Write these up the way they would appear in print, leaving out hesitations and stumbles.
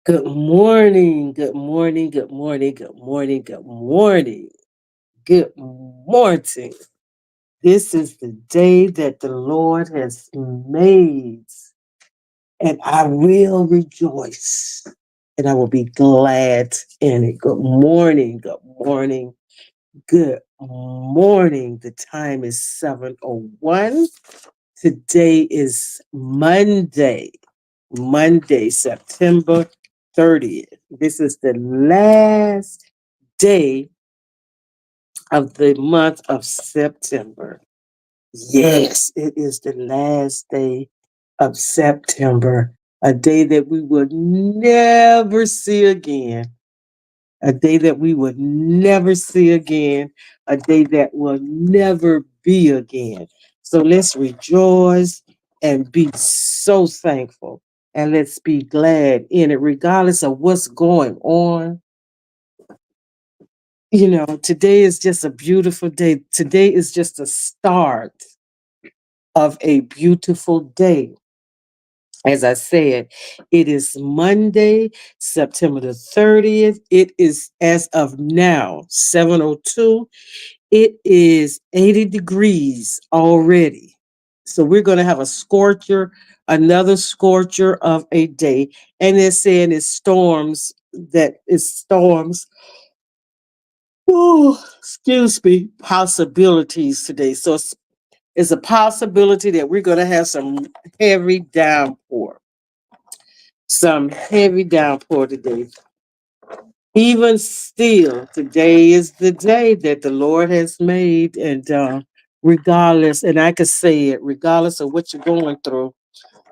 Good morning, good morning, good morning, good morning, good morning, good morning. This is the day that the Lord has made, and I will rejoice and I will be glad in it. Good morning, good morning, good morning. The time is 7:01. Today is Monday, September 30th. This is the last day of the month of September. Yes, it is the last day of September, a day that we will never see again, a day that we would never see again, a day that will never be again. So let's rejoice and be so thankful. And let's be glad in it, regardless of what's going on. Today is just a beautiful day. Today is just the start of a beautiful day. As I said, it is Monday, September the 30th. It is, as of now, 7:02. It is 80 degrees already. So we're going to have a scorcher, another scorcher of a day. And they're saying it's storms. Oh, excuse me, possibilities today. So it's a possibility that we're going to have heavy downpour, some heavy downpour today. Even still, today is the day that the Lord has made, and regardless, and I could say it, regardless of what you're going through,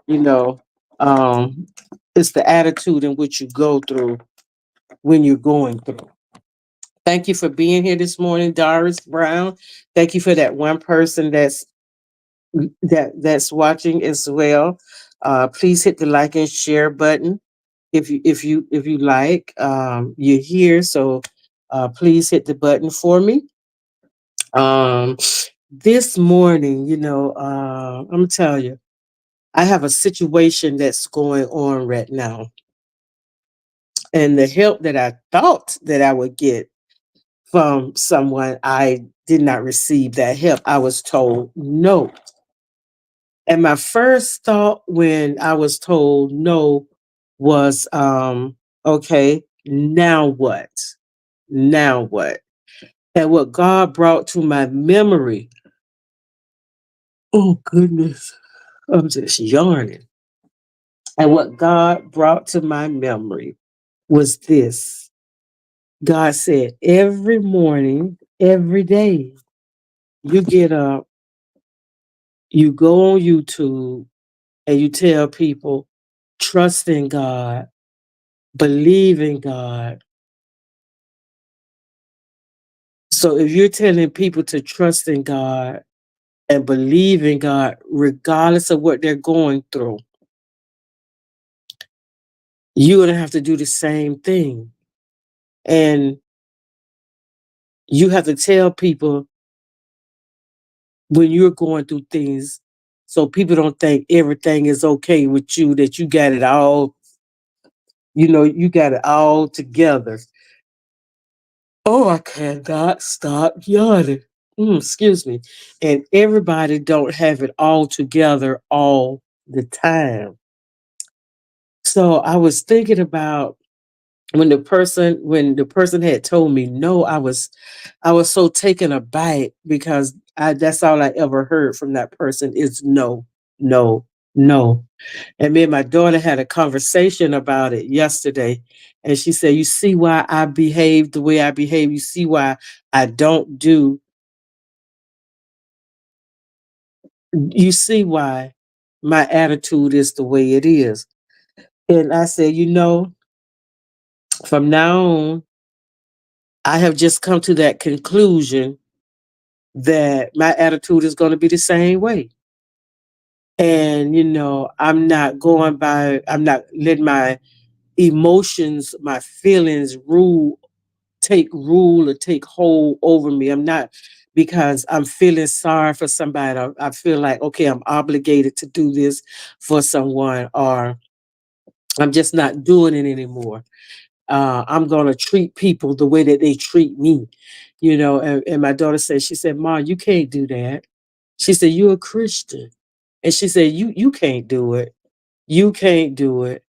you know, um, it's the attitude in which you go through when you're going through. Thank you for being here this morning, Doris Brown. Thank you for that one person that's watching as well. Please hit the like and share button if you like. You're here, so please hit the button for me. Um, this morning, I'm gonna tell you, I have a situation that's going on right now, and the help that I thought that I would get from someone, I did not receive that help. I was told no. And my first thought when I was told no was, okay, now what? Now what? And what God brought to my memory, oh goodness, I'm just yarning. And what God brought to my memory was this. God said, every morning, every day, you get up, you go on YouTube, and you tell people, trust in God, believe in God. So if you're telling people to trust in God and believe in God, regardless of what they're going through, you're going to have to do the same thing. And you have to tell people when you're going through things so people don't think everything is okay with you, that you got it all, you got it all together. Oh, I cannot stop yawning. Excuse me. And everybody don't have it all together all the time. So I was thinking about when the person had told me no, I was so taken aback because that's all I ever heard from that person is no, no, no. And me and my daughter had a conversation about it yesterday. And she said, you see why I behave the way I behave. You see why I don't do, you see why my attitude is the way it is. And I said, from now on, I have just come to that conclusion that my attitude is going to be the same way. And, I'm not letting my emotions, my feelings take rule or take hold over me. I'm not, because I'm feeling sorry for somebody. I feel like, okay, I'm obligated to do this for someone, or I'm just not doing it anymore. I'm going to treat people the way that they treat me, and my daughter said, she said, Ma, you can't do that. She said, you're a Christian. And she said, you can't do it. You can't do it.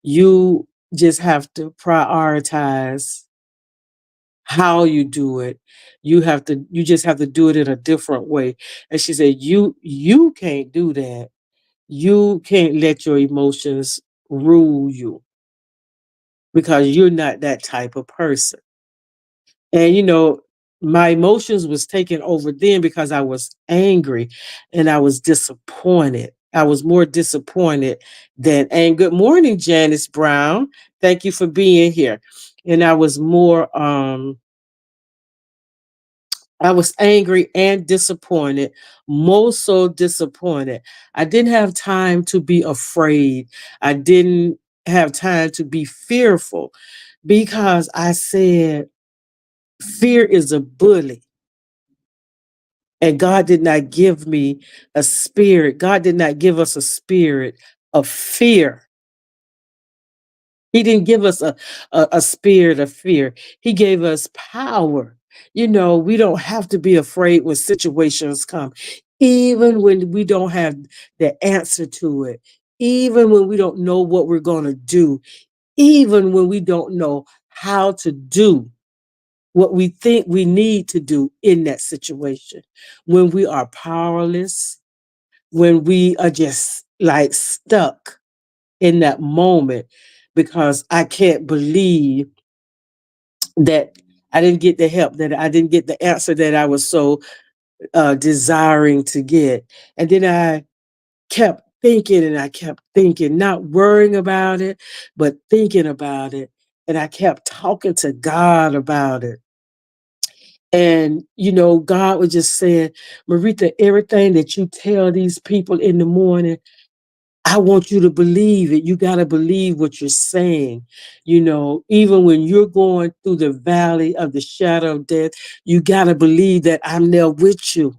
You just have to prioritize how you do it. You just have to do it in a different way. And she said, you can't do that. You can't let your emotions rule you because you're not that type of person. And my emotions was taken over then because I was angry and I was disappointed. I was more disappointed than and good morning, Janice Brown. Thank you for being here. And I was angry and disappointed, most so disappointed. I didn't have time to be afraid. I didn't have time to be fearful because I said fear is a bully. And God did not give me a spirit. God did not give us a spirit of fear. He didn't give us a spirit of fear. He gave us power. We don't have to be afraid when situations come, even when we don't have the answer to it, even when we don't know what we're going to do, even when we don't know how to do what we think we need to do in that situation, when we are powerless, when we are just like stuck in that moment, because I can't believe that I didn't get the help, that I didn't get the answer that I was so desiring to get. And then I kept thinking and I kept thinking, not worrying about it, but thinking about it. And I kept talking to God about it. And, God was just saying, Maritha, everything that you tell these people in the morning, I want you to believe it. You got to believe what you're saying. Even when you're going through the valley of the shadow of death, you got to believe that I'm there with you.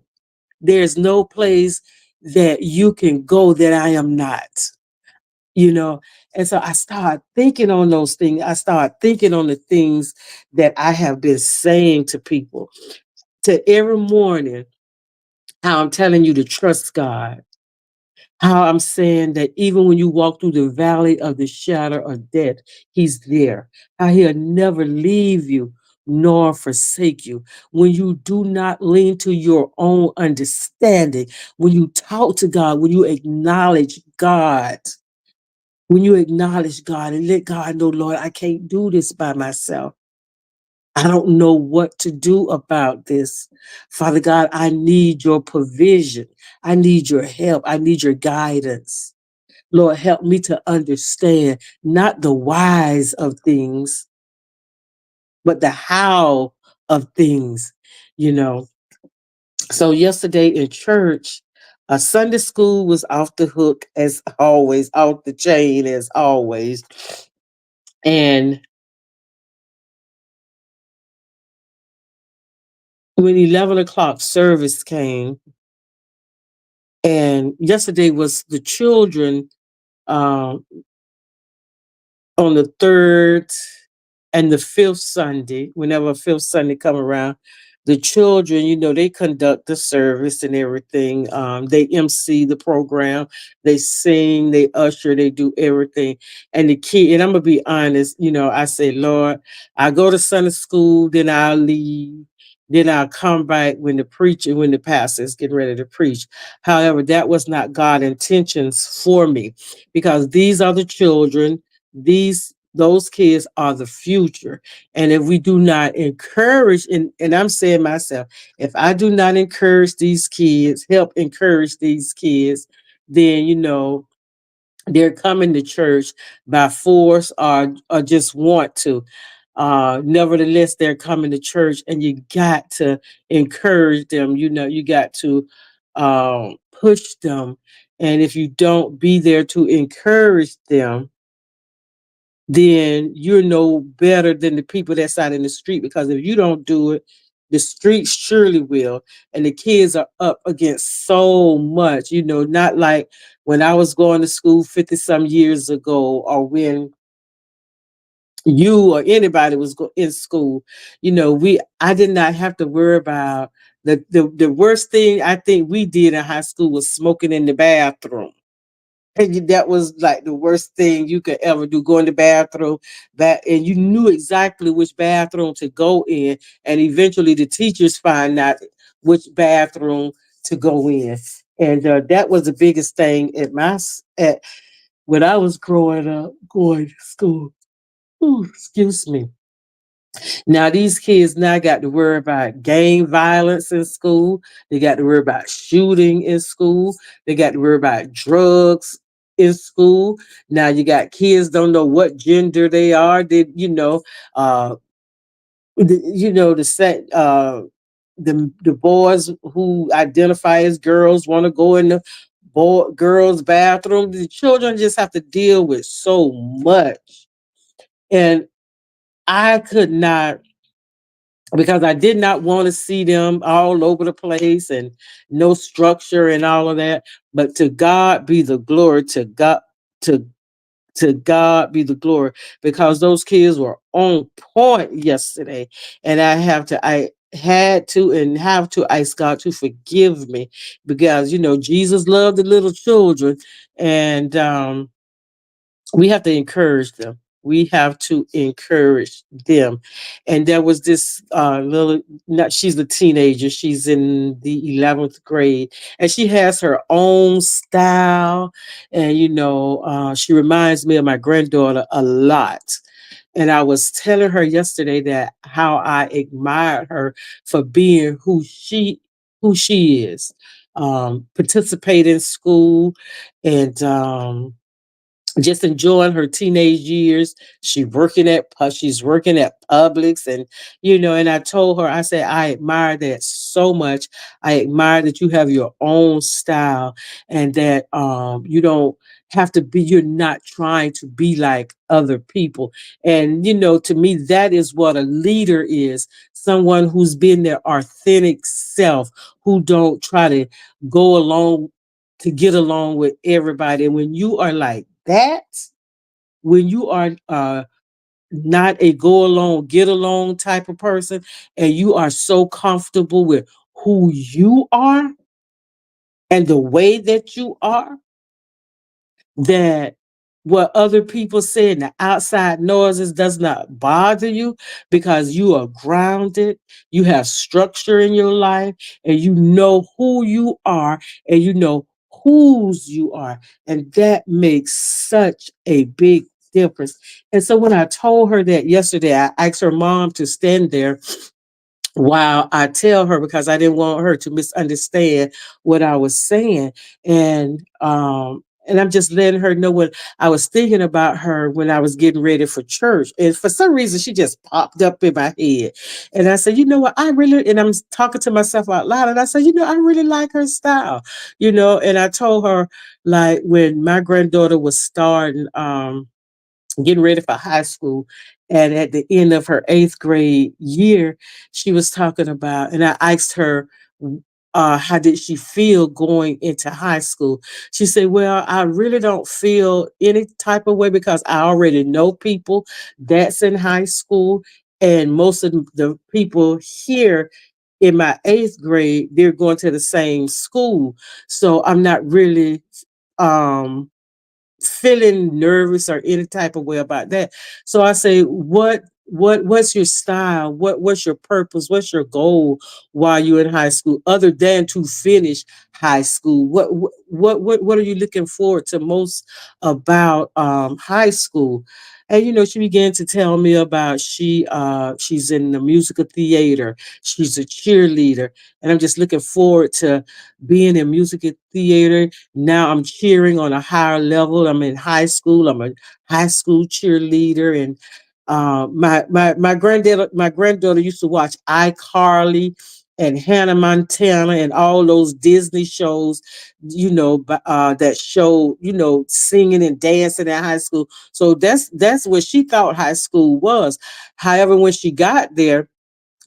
There's no place that you can go that I am not. You know, and so I started thinking on those things. I started thinking on the things that I have been saying to people, to every morning, how I'm telling you to trust God, how I'm saying that even when you walk through the valley of the shadow of death, He's there, how He'll never leave you nor forsake you. When you do not lean to your own understanding, when you talk to God, when you acknowledge God and let God know, Lord, I can't do this by myself. I don't know what to do about this. Father God, I need your provision. I need your help. I need your guidance. Lord, help me to understand not the whys of things, but the how of things, you know. So yesterday in church, Sunday school was off the hook as always, off the chain as always. And when 11 o'clock service came, and yesterday was the children um, on the third and the fifth Sunday, whenever fifth Sunday come around, the children, they conduct the service and everything. They MC the program, they sing, they usher, they do everything. And the kid, and I'm gonna be honest, I say, Lord, I go to Sunday school, then I'll leave. Then I'll come back when the pastor is getting ready to preach. However, that was not God's intentions for me, because these are the children, those kids are the future. And if we do not encourage, and I'm saying myself, if I do not encourage these kids, help encourage these kids, then they're coming to church by force or just want to. Nevertheless, they're coming to church, and you got to encourage them. You got to push them. And if you don't be there to encourage them, then you're no better than the people that's out in the street, because if you don't do it, the streets surely will. And the kids are up against so much, not like when I was going to school 50 some years ago, or when you or anybody was in school, I did not have to worry about the worst thing I think we did in high school was smoking in the bathroom. And that was like the worst thing you could ever do, go in the bathroom, and you knew exactly which bathroom to go in, and eventually the teachers find out which bathroom to go in. And that was the biggest thing at when I was growing up, going to school. Ooh, excuse me. Now these kids now got to worry about gang violence in school. They got to worry about shooting in school. They got to worry about drugs in school. Now you got kids don't know what gender they are. Uh, the set the boys who identify as girls want to go in the girls' bathroom. The children just have to deal with so much, and I could not, because I did not want to see them all over the place and no structure and all of that. But to God be the glory. To to God be the glory, because those kids were on point yesterday, and I had to and have to ask God to forgive me, because Jesus loved the little children, and we have to encourage them. We have to encourage them. And there was this little, not, she's a teenager. She's in the 11th grade, and she has her own style. And, she reminds me of my granddaughter a lot. And I was telling her yesterday that how I admired her for being who she is. Participate in school, and just enjoying her teenage years. She's working at Publix, and and I told her, I said, I admire that so much. I admire that you have your own style, and that you don't have to be, you're not trying to be like other people. And to me, that is what a leader is. Someone who's been their authentic self, who don't try to go along to get along with everybody. And when you are like that, when you are not a go along, get along type of person, and you are so comfortable with who you are and the way that you are, that what other people say and the outside noises does not bother you, because you are grounded, you have structure in your life, and you know who you are, and you know whose you are. And that makes such a big difference. And so when I told her that yesterday, I asked her mom to stand there while I tell her, because I didn't want her to misunderstand what I was saying. And I'm just letting her know what I was thinking about her when I was getting ready for church. And for some reason, she just popped up in my head. And I said, you know what, and I'm talking to myself out loud. And I said, I really like her style, and I told her, like, when my granddaughter was starting, getting ready for high school. And at the end of her 8th grade year, she was talking about, and I asked her, how did she feel going into high school? She said, well, I really don't feel any type of way, because I already know people that's in high school. And most of the people here in my 8th grade, they're going to the same school. So I'm not really um feeling nervous or any type of way about that. So I say, what's your style? What's your purpose? What's your goal while you're in high school, other than to finish high school? What are you looking forward to most about high school? And she began to tell me about, she's in the musical theater, she's a cheerleader, and I'm just looking forward to being in musical theater. Now I'm cheering on a higher level. I'm in high school. I'm a high school cheerleader, and my granddaughter used to watch iCarly and Hannah Montana and all those Disney shows, that show, singing and dancing in high school. So that's what she thought high school was. However, when she got there,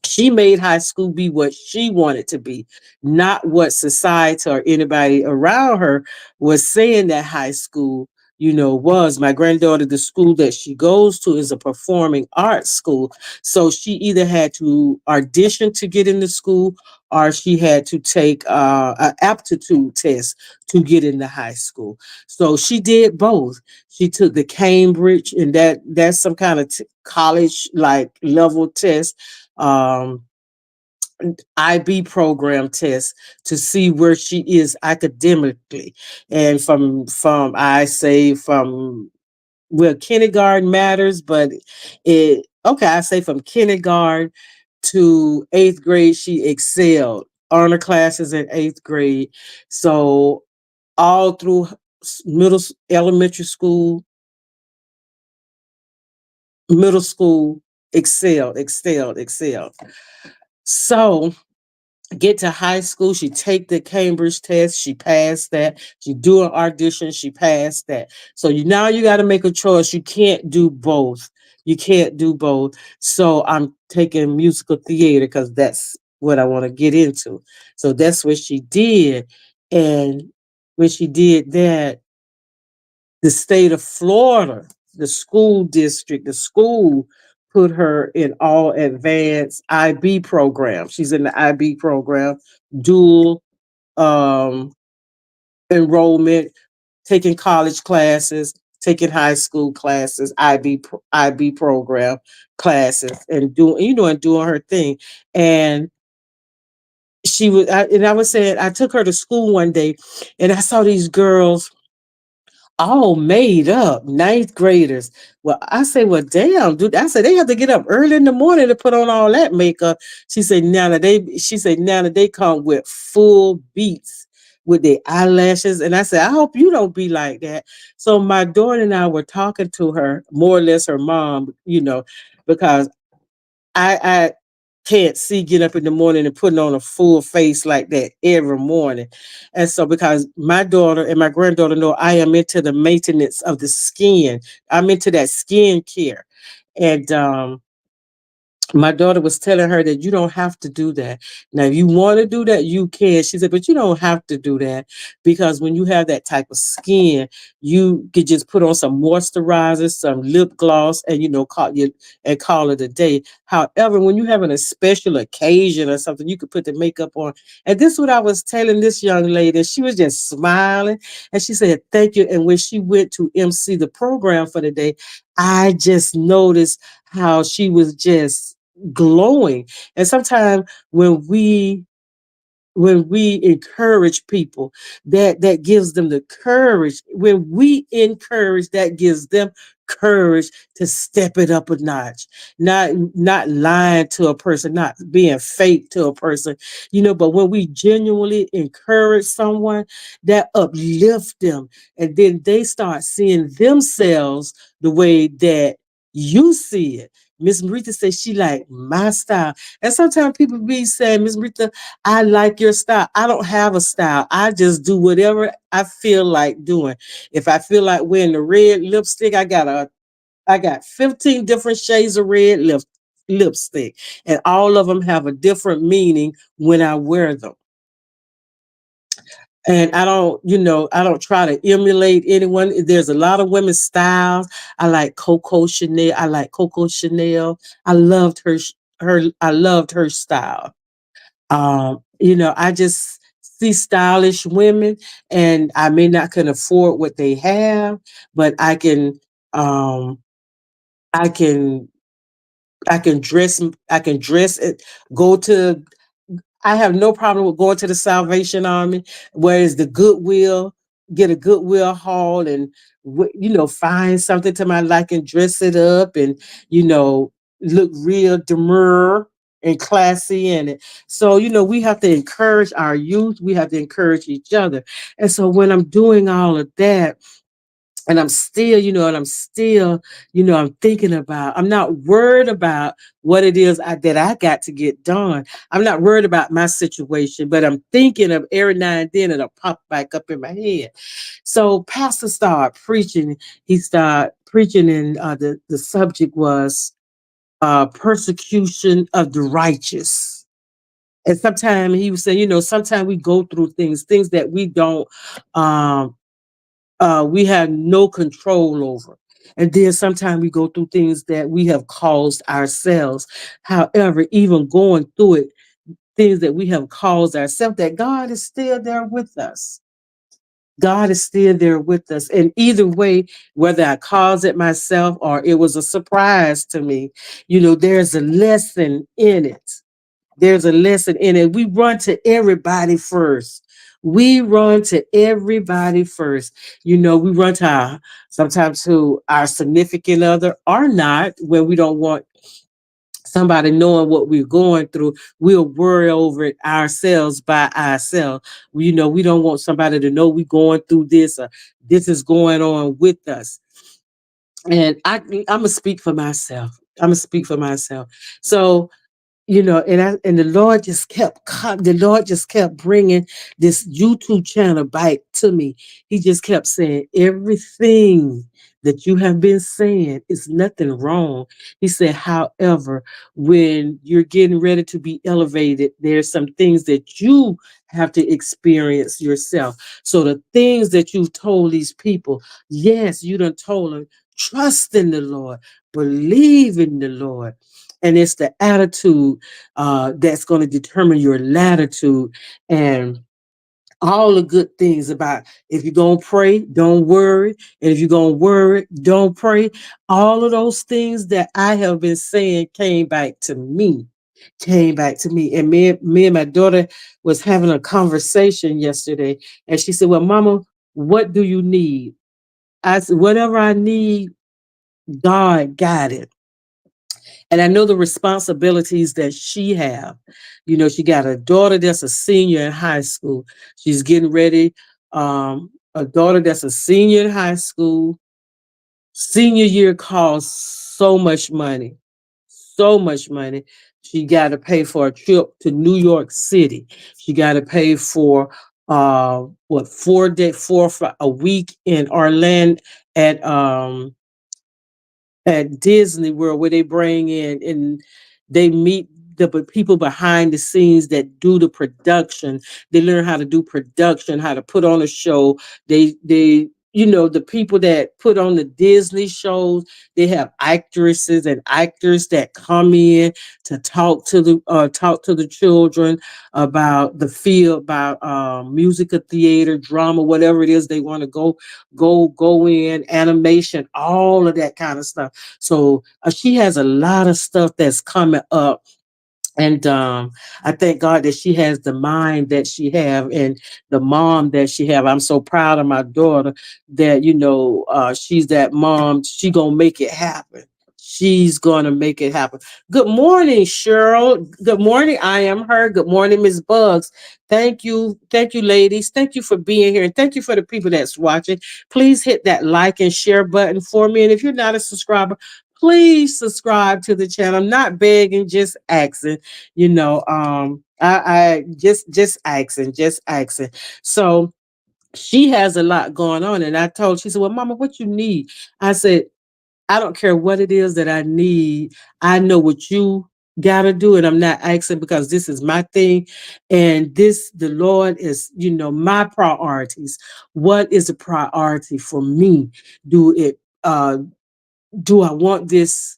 She made high school be what she wanted to be, not what society or anybody around her was saying that high school, was. My granddaughter, the school that she goes to is a performing arts school. So she either had to audition to get into school or she had to take an aptitude test to get into high school. So she did both. She took the Cambridge, and that's some kind of college like level test, um, IB program test to see where she is academically. And from I say from well, kindergarten matters, but I say from kindergarten to eighth grade, she excelled. Honor classes in eighth grade. So all through elementary school, middle school, excelled. So get to high school, she take the Cambridge test, she passed that. She do an audition, she passed that. So now you got to make a choice. You can't do both. You can't do both. So I'm taking musical theater because that's what I want to get into. So that's what she did. And when she did that, the state of Florida, the school district, the school put her in all advanced IB program. She's in the IB program, dual um, enrollment, taking college classes, taking high school classes, IB program classes, and doing her thing. And I was saying, I took her to school one day, and I saw these girls all made up, ninth graders. Well, I say, well, damn, dude. I said they have to get up early in the morning to put on all that makeup. She said now that they come with full beats with their eyelashes. And I said, I hope you don't be like that. So my daughter and I were talking to her, more or less her mom, because I can't see getting up in the morning and putting on a full face like that every morning. And so because my daughter and my granddaughter know I am into the maintenance of the skin. I'm into that skin care. And my daughter was telling her that you don't have to do that. Now, if you want to do that, you can. She said, but you don't have to do that because when you have that type of skin, you could just put on some moisturizer, some lip gloss, and call it a day. However, when you're having a special occasion or something, you could put the makeup on. And this is what I was telling this young lady. She was just smiling, and she said, "Thank you." And when she went to MC the program for the day, I just noticed how she was just glowing. And sometimes when we encourage people, that gives them the courage. When we encourage, that gives them courage to step it up a notch. Not lying to a person, not being fake to a person, but when we genuinely encourage someone, that uplift them, and then they start seeing themselves the way that you see it. Miss Marita says she like my style. And sometimes people be saying, Miss Marita, I like your style. I don't have a style. I just do whatever I feel like doing. If I feel like wearing the red lipstick, I got 15 different shades of red lipstick, and all of them have a different meaning when I wear them. And I don't try to emulate anyone. There's a lot of women's styles. I like Coco Chanel. I like Coco Chanel. I loved her style. I just see stylish women, and I may not can afford what they have, but um I can I can dress it, go to I have no problem with going to the Salvation Army, whereas the Goodwill, get a Goodwill haul and find something to my liking, dress it up, and you know look real demure and classy in it. So we have to encourage our youth. We have to encourage each other. And so when I'm doing all of that, I'm thinking about, I'm not worried about what it is that I got to get done. I'm not worried about my situation, but I'm thinking of every now and then it'll pop back up in my head. So Pastor started preaching. He started preaching, and the subject was persecution of the righteous. And sometimes he was saying, sometimes we go through things that we don't, um, we have no control over. And then sometimes we go through things that we have caused ourselves. However, even going through it, things that we have caused ourselves, that God is still there with us. God is still there with us. And either way, whether I caused it myself or it was a surprise to me, there's a lesson in it. There's a lesson in it. We run to everybody first. We run to everybody first. We run to sometimes to our significant other or not when we don't want somebody knowing what we're going through. We'll worry over it ourselves by ourselves. We don't want somebody to know we're going through this or this is going on with us. And I'm gonna speak for myself. I'm gonna speak for myself. So and the Lord just the Lord just kept bringing this YouTube channel back to me. He just kept saying everything that you have been saying is nothing wrong. He said, however, when you're getting ready to be elevated, there's some things that you have to experience yourself. So the things that you've told these people, yes, you done told them, trust in the Lord, believe in the Lord. And it's the attitude that's going to determine your latitude and all the good things about if you're going to pray, don't worry. And if you're going to worry, don't pray. All of those things that I have been saying came back to me. Came back to me. And me and my daughter was having a conversation yesterday. And she said, well, Mama, what do you need? I said, whatever I need, God got it. And I know the responsibilities that she have. She got a daughter that's a senior in high school. She's getting ready. A daughter that's a senior in high school. Senior year costs so much money. So much money. She got to pay for a trip to New York City. She got to pay for what 4 day, for a week in Orlando at Disney World where they bring in and they meet the people behind the scenes that do the production. They learn how to do production, how to put on a show. The people that put on the Disney shows, they have actresses and actors that come in to talk to the children about the field, about musical theater, drama, whatever it is they want to go in, animation, all of that kind of stuff. So she has a lot of stuff that's coming up. And I thank God that she has the mind that she have and the mom that she have. I'm so proud of my daughter that she's that mom. She gonna make it happen. She's gonna make it happen. Good morning, Cheryl. Good morning. I am her. Good morning, Miss Bugs. Thank you, ladies. Thank you for being here, and thank you for the people that's watching. Please hit that like and share button for me. And if you're not a subscriber, please subscribe to the channel. I'm not begging, just asking. I just asking, just asking. So she has a lot going on, and I told, she said, well, Mama, what you need? I said, I don't care what it is that I need. I know what you gotta do, and I'm not asking because this is my thing, and the Lord is, my priorities. What is a priority for me? Do I want this?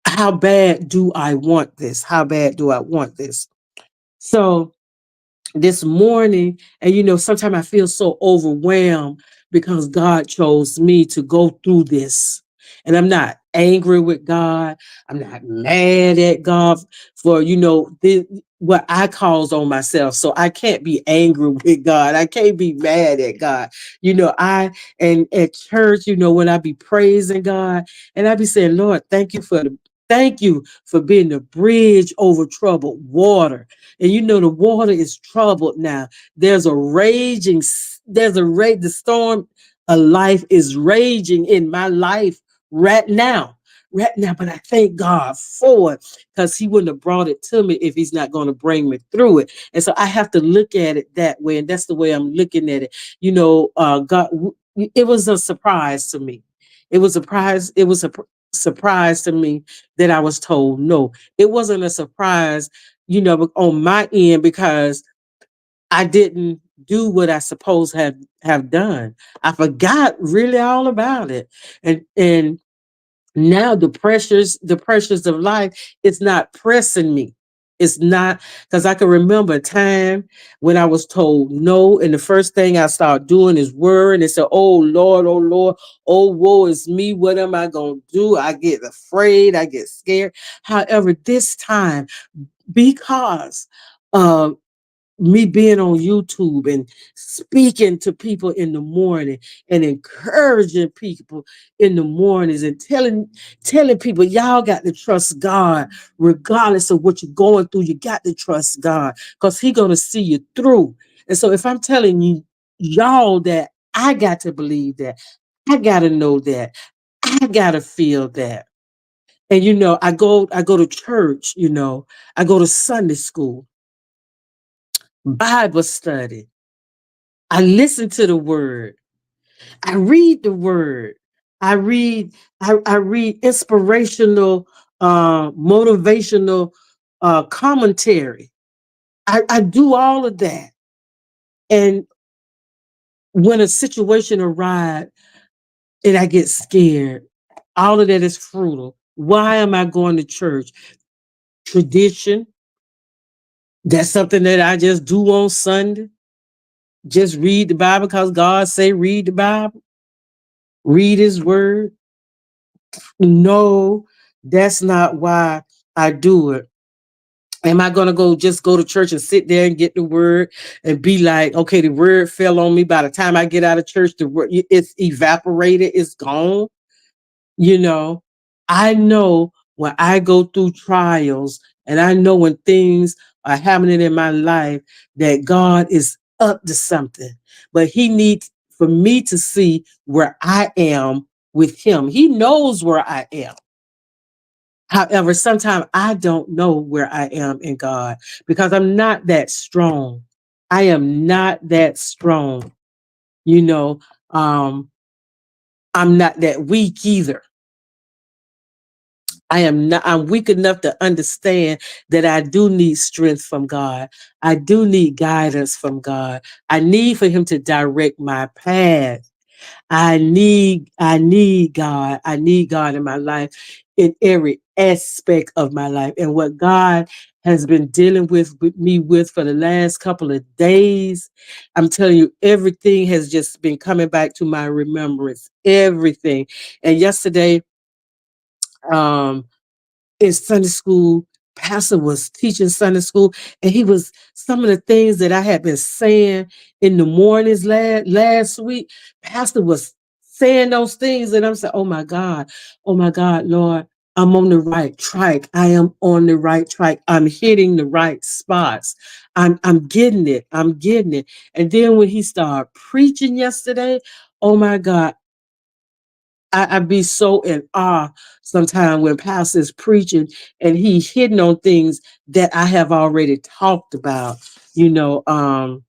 How bad do I want this? How bad do I want this? So this morning, and sometimes I feel so overwhelmed because God chose me to go through this. And I'm not angry with God. I'm not mad at God for, what I caused on myself. So I can't be angry with God. I can't be mad at God. And at church, when I be praising God and I be saying, Lord, thank you for being the bridge over troubled water. And the water is troubled now. There's a raging, the storm of life is raging in my life right now. Right now, but I thank God for it because He wouldn't have brought it to me if He's not going to bring me through it. And so I have to look at it that way, and that's the way I'm looking at it. God, it was a surprise to me. It was a surprise. surprise to me that I was told no. It wasn't a surprise, on my end because I didn't do what I supposed have done. I forgot really all about it. And now the pressures of life, it's not pressing me. It's not, because I can remember a time when I was told no, and the first thing I start doing is worrying and say, oh Lord, oh woe is me, what am I gonna do? I get afraid, I get scared. However, this time, because of me being on YouTube and speaking to people in the morning and encouraging people in the mornings and telling people y'all got to trust God regardless of what you're going through. You got to trust God because He's gonna see you through. And so if I'm telling you y'all that, I got to believe that, I gotta know that, I gotta feel that. And I go to church, I go to Sunday school, Bible study. I listen to the word. I read the word. I read inspirational, motivational commentary. I do all of that. And when a situation arrives and I get scared, all of that is fruitful. Why am I going to church? Tradition. That's something that I just do on Sunday. Just read the Bible because God say read the Bible, read His word. No, that's not why I do it. Am I gonna go to church and sit there and get the word and be like, okay, the word fell on me. By the time I get out of church, the word it's evaporated, it's gone. You know, I know when I go through trials, and I know when things are happening in my life that God is up to something. But He needs for me to see where I am with Him. He knows where I am. However, sometimes I don't know where I am in God because I'm not that strong. I am not that strong. You know, um, I'm not that weak either. I'm weak enough to understand that I do need strength from God. I do need guidance from God. I need for Him to direct my path. I need God. I need God in my life in every aspect of my life. And what God has been dealing with me with for the last couple of days, I'm telling you, everything has just been coming back to my remembrance. Everything. And yesterday, um, in Sunday school, pastor was teaching Sunday school, and he was some of the things that I had been saying in the mornings last week. Pastor was saying those things, and I'm saying, oh my God, Lord, I'm on the right track. I am on the right track. I'm hitting the right spots. I'm getting it. I'm getting it. And then when he started preaching yesterday, oh my God, I be so in awe sometimes when pastor's preaching and he hitting on things that I have already talked about, you know, um,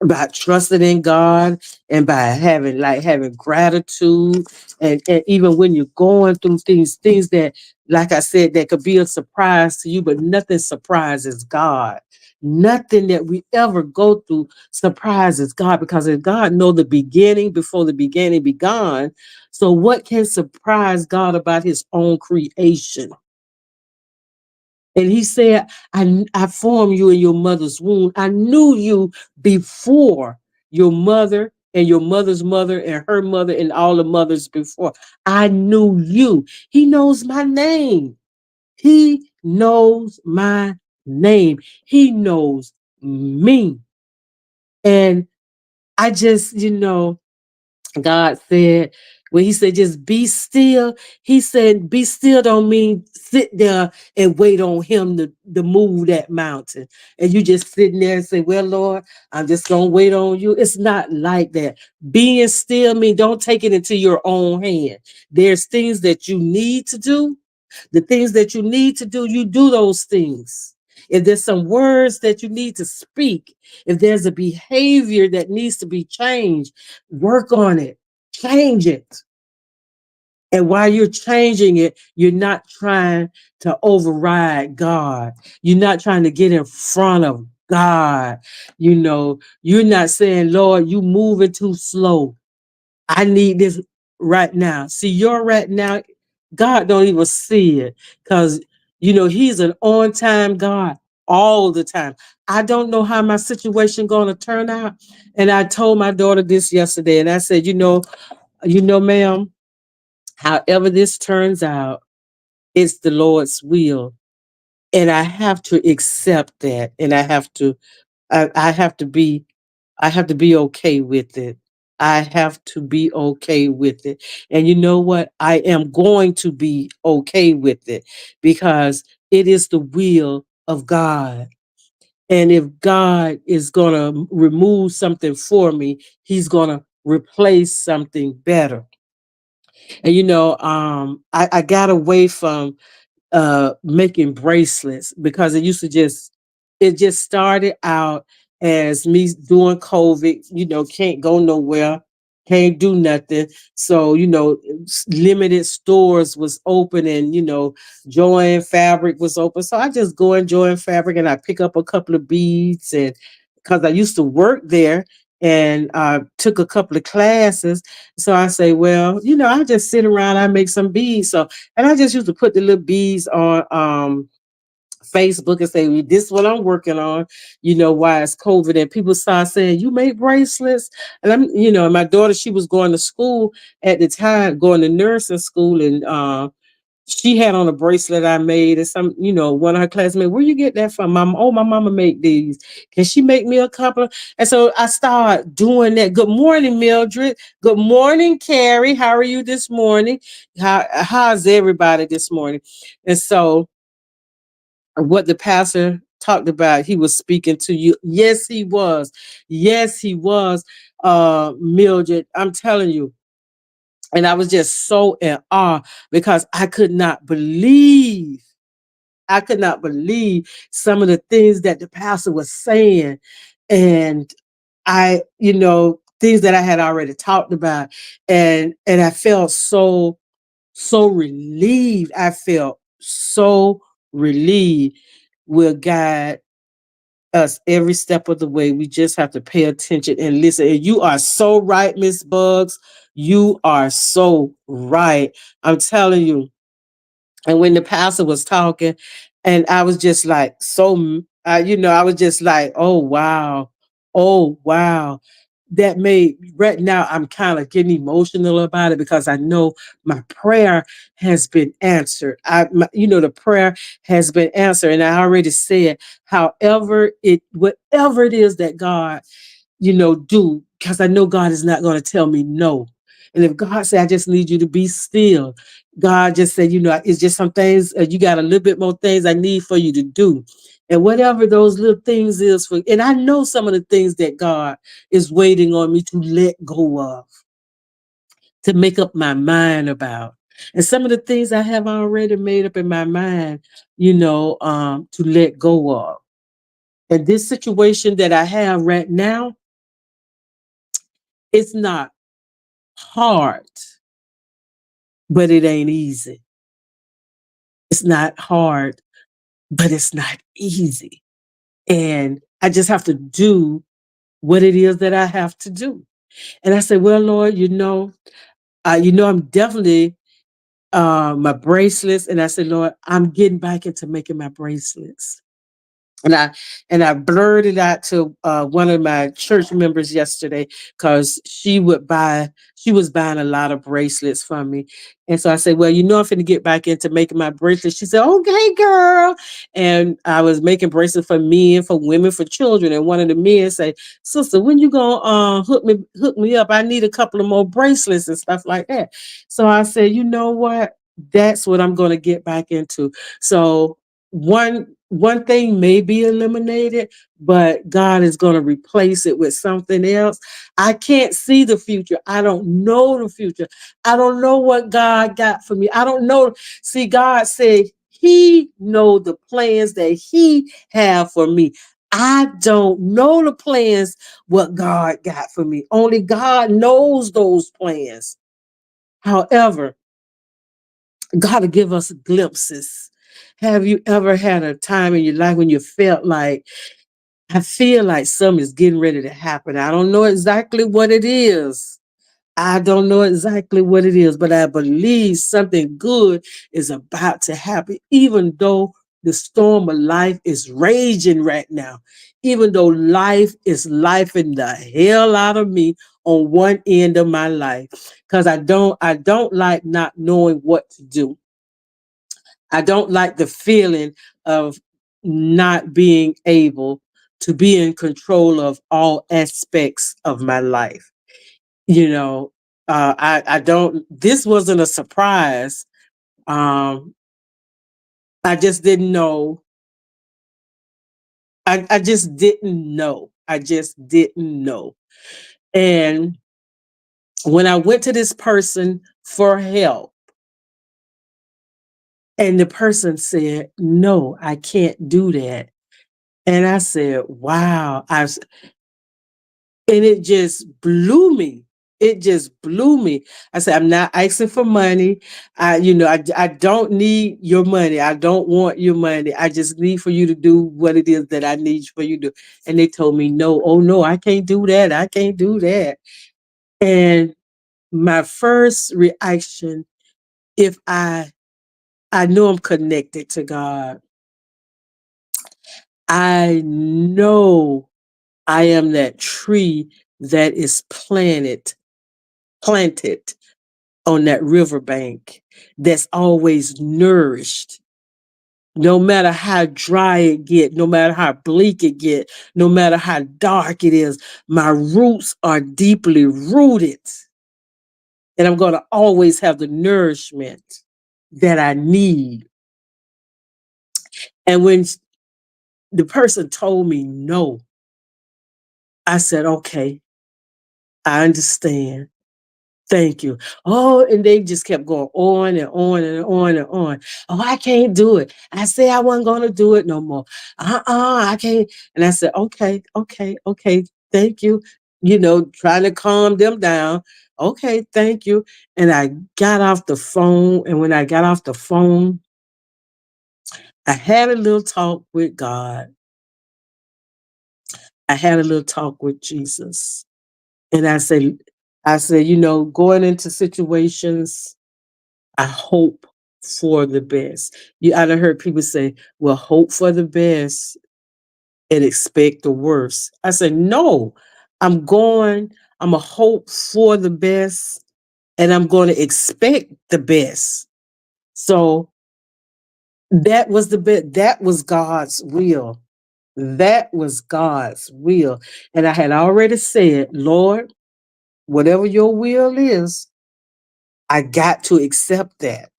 by trusting in God and by having gratitude, and even when you're going through things that, like I said, that could be a surprise to you, but nothing surprises God. Nothing that we ever go through surprises God, because if God know the beginning before the beginning begun, so what can surprise God about His own creation? And He said, I formed you in your mother's womb. I knew you before your mother and your mother's mother and her mother and all the mothers before. I knew you. He knows my name. He knows my name. He knows me. And I just, God said, when He said, just be still, He said, be still don't mean sit there and wait on Him to move that mountain. And you just sitting there and say, well, Lord, I'm just going to wait on you. It's not like that. Being still mean don't take it into your own hand. There's things that you need to do. The things that you need to do, you do those things. If there's some words that you need to speak, if there's a behavior that needs to be changed, work on it, change it. And while you're changing it, you're not trying to override God. You're not trying to get in front of God. You're not saying, Lord, you moving too slow. I need this right now. See, your right now, God don't even see it because, he's an on time God all the time. I don't know how my situation going to turn out. And I told my daughter this yesterday and I said, ma'am, however this turns out, it's the Lord's will. And I have to accept that. And I have to be okay with it. I have to be okay with it. And you know what? I am going to be okay with it because it is the will of God. And if God is going to remove something for me, he's going to replace something better. And I got away from making bracelets because it just started out as me doing COVID, can't go nowhere, can't do nothing. So, limited stores was open and, Joann Fabric was open. So I just go in Joann Fabric and I pick up a couple of beads and because I used to work there and took a couple of classes. So I say, well, I just sit around, I make some beads. So and I just used to put the little beads on Facebook and say, well, this is what I'm working on, why it's COVID. And people start saying, you make bracelets. And and my daughter, she was going to school at the time, going to nursing school. And she had on a bracelet I made and one of her classmates, where you get that from? My mama make these. Can she make me a couple? And so I started doing that. Good morning, Mildred. Good morning, Carrie. How are you this morning? How's everybody this morning? And so what the pastor talked about, he was speaking to you. Yes, he was. Yes, he was, Mildred. I'm telling you. And I was just so in awe because I could not believe some of the things that the pastor was saying. And things that I had already talked about. And I felt so relieved. I felt so relieved will guide us every step of the way. We just have to pay attention and listen. And you are so right, Miss Bugs. You are so right. I'm telling you. And when the pastor was talking, and I was just like, I was just like, oh, wow. That made, right now, I'm kind of getting emotional about it because I know my prayer has been answered. The prayer has been answered. And I already said, whatever it is that God do, because I know God is not going to tell me no. And if God said, I just need you to be still, God just said, it's just some things, you got a little bit more things I need for you to do. And whatever those little things is and I know some of the things that God is waiting on me to let go of, to make up my mind about. And some of the things I have already made up in my mind, to let go of. And this situation that I have right now, it's not hard, but it ain't easy. It's not hard, but it's not easy. And I just have to do what it is that I have to do. And I said, well, Lord, I'm definitely my bracelets. And I said, Lord, I'm getting back into making my bracelets. And I blurted out to one of my church members yesterday because she was buying a lot of bracelets from me. And so I said, well, I'm finna get back into making my bracelets. She said, okay, girl. And I was making bracelets for men, for women, for children. And one of the men said, sister, when you gonna hook me up? I need a couple of more bracelets and stuff like that. So I said, you know what? That's what I'm gonna get back into. So one thing may be eliminated, but God is going to replace it with something else. I can't see the future. I don't know the future. I don't know what God got for me. I don't know. See, God said he know the plans that he have for me. I don't know the plans what God got for me. Only God knows those plans. However, God will give us glimpses. Have you ever had a time in your life when you felt like, I feel like something is getting ready to happen? I don't know exactly what it is. I don't know exactly what it is, but I believe something good is about to happen, even though the storm of life is raging right now, even though life is lifing the hell out of me on one end of my life. Because I don't like not knowing what to do. I don't like the feeling of not being able to be in control of all aspects of my life. You know, I don't, this wasn't a surprise. Um, I just didn't know. I just didn't know. I just didn't know. And when I went to this person for help, and the person said, "No, I can't do that." And I said, "Wow." And it just blew me. It just blew me. I said, "I'm not asking for money. I don't need your money. I don't want your money. I just need for you to do what it is that I need for you to do." And they told me, "No, oh no, I can't do that. I can't do that." And my first reaction, if I know I'm connected to God, I know I am that tree that is planted on that riverbank, that's always nourished. No matter how dry it get, no matter how bleak it get, no matter how dark it is, my roots are deeply rooted, and I'm going to always have the nourishment that I need. And when the person told me no, I said, "Okay, I understand. Thank you." Oh, and they just kept going on and on and on and on. "Oh, I can't do it. I said I wasn't going to do it no more. I can't." And I said, "Okay, okay, okay. Thank you." Trying to calm them down. "Okay, thank you." And I got off the phone. And when I got off the phone, I had a little talk with God. I had a little talk with Jesus. And I said, going into situations, I hope for the best. I done heard people say, "Well, hope for the best and expect the worst." I said, "No, I'm a hope for the best, and I'm going to expect the best." So that was the best. That was God's will. That was God's will. And I had already said, "Lord, whatever your will is, I got to accept that.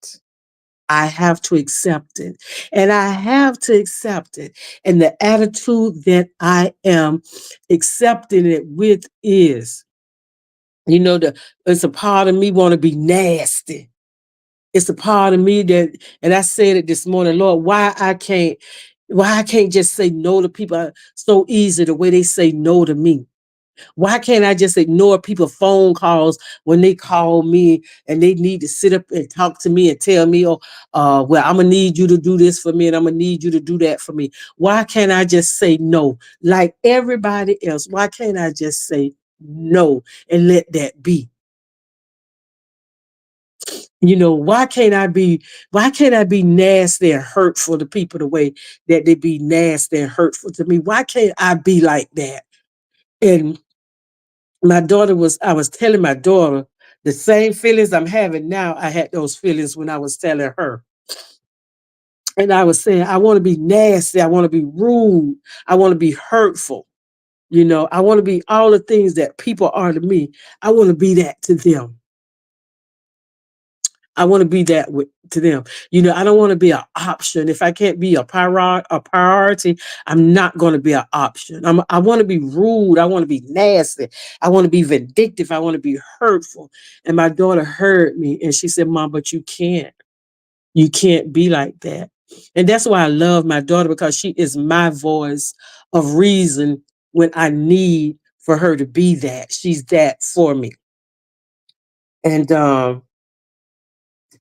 I have to accept it." And I have to accept it. And the attitude that I am accepting it with is, it's a part of me want to be nasty. It's a part of me that, and I said it this morning, "Lord, why I can't just say no to people so easy the way they say no to me? Why can't I just ignore people's phone calls when they call me and they need to sit up and talk to me and tell me, oh, well, I'm gonna need you to do this for me and I'm gonna need you to do that for me? Why can't I just say no like everybody else? Why can't I just say no and let that be? Why can't I be nasty and hurtful to people the way that they be nasty and hurtful to me? Why can't I be like that?" And I was telling my daughter the same feelings I'm having now. I had those feelings when I was telling her. And I was saying, I want to be nasty. I want to be rude. I want to be hurtful. I want to be all the things that people are to me. I want to be that to them. I want to be that to them. I don't want to be an option. If I can't be a priority, I'm not going to be an option. I want to be rude. I want to be nasty. I want to be vindictive. I want to be hurtful. And my daughter heard me and she said, "Mom, but you can't. You can't be like that." And that's why I love my daughter, because she is my voice of reason when I need for her to be that. She's that for me. And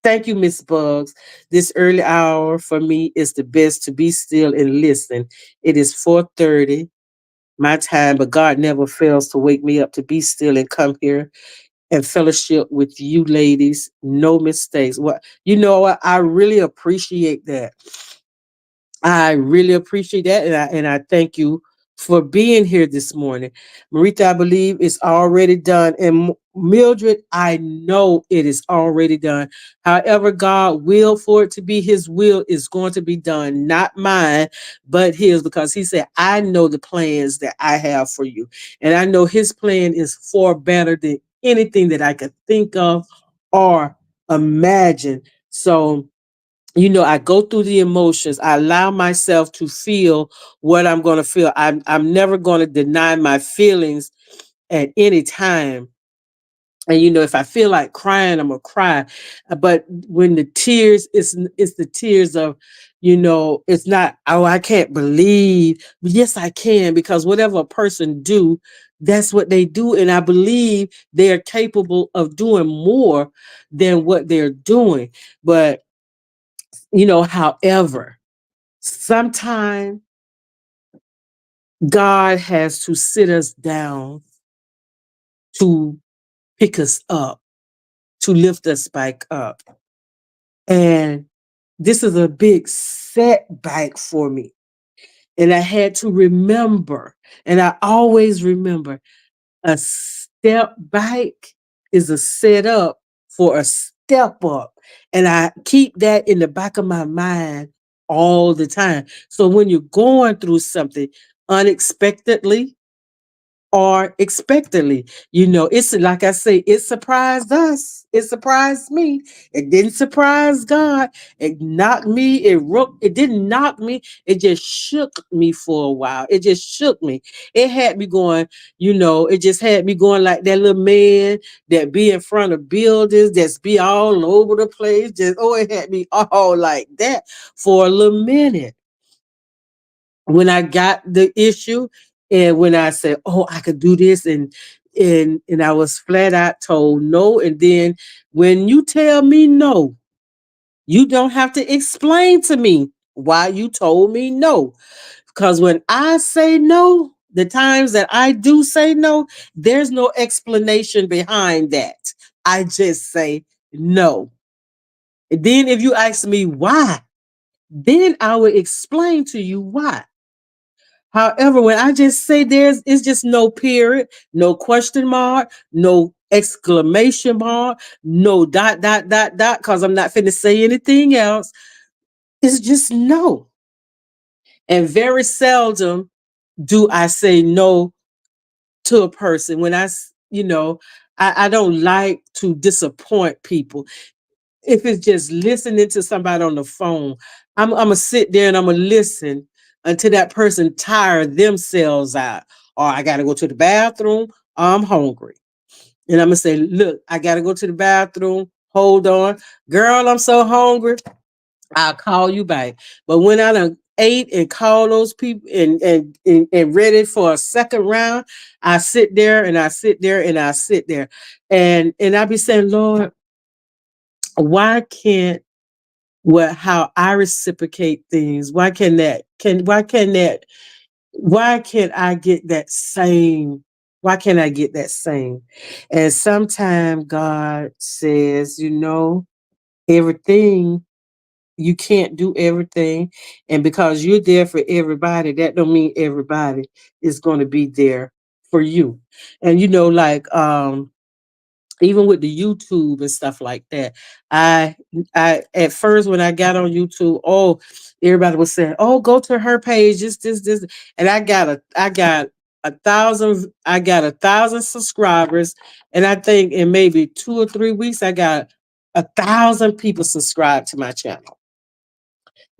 Thank you, Miss Bugs. This early hour for me is the best to be still and listen. It is 4:30 my time, but God never fails to wake me up to be still and come here and fellowship with you ladies. No mistakes. What you know what? I really appreciate that. I really appreciate that, and I thank you for being here this morning. Marita, I believe it's already done, and Mildred, I know it is already done. However, God will for it to be His will is going to be done, not mine, but His, because He said, "I know the plans that I have for you," and I know His plan is far better than anything that I could think of or imagine. So I go through the emotions. I allow myself to feel what I'm going to feel. I'm never going to deny my feelings at any time. And if I feel like crying, I'm gonna cry. But when the tears, it's the tears of, it's not. Oh, I can't believe. Yes, I can, because whatever a person do, that's what they do, and I believe they are capable of doing more than what they're doing. But however, sometimes God has to sit us down to pick us up, to lift us back up. And this is a big setback for me. And I had to remember, and I always remember, a step back is a setup for a step up. And I keep that in the back of my mind all the time. So when you're going through something unexpectedly, or expectantly. It's like I say, it surprised us. It surprised me. It didn't surprise God. It knocked me. It didn't knock me. It just shook me for a while. It just shook me. It had me going, it just had me going like that little man that be in front of buildings, that's be all over the place. It had me all like that for a little minute when I got the issue, and when I said, "Oh, I could do this," and I was flat out told no. And then when you tell me no, you don't have to explain to me why you told me no. Because when I say no, the times that I do say no, there's no explanation behind that. I just say no. And then if you ask me why, then I will explain to you why. However, when I just say it's just no period, no question mark, no exclamation mark, no dot, dot, dot, dot, because I'm not finna say anything else. It's just no. And very seldom do I say no to a person when I don't like to disappoint people. If it's just listening to somebody on the phone, I'm gonna sit there and I'm gonna listen until that person tire themselves out. Or I gotta go to the bathroom, or I'm hungry. And I'm gonna say, look, I gotta go to the bathroom. Hold on. Girl, I'm so hungry. I'll call you back. But when I done ate and call those people and ready for a second round, I sit there and I sit there and I sit there. And I be saying, Lord, why can't how I reciprocate things? Why can't I get that same? Why can't I get that same? And sometimes God says, everything, you can't do everything. And because you're there for everybody, that don't mean everybody is going to be there for you. And even with the YouTube and stuff like that. I at first when I got on YouTube, everybody was saying, "Oh, go to her page, this," and I got 1,000 subscribers, and I think in maybe 2 or 3 weeks, I got 1,000 people subscribed to my channel.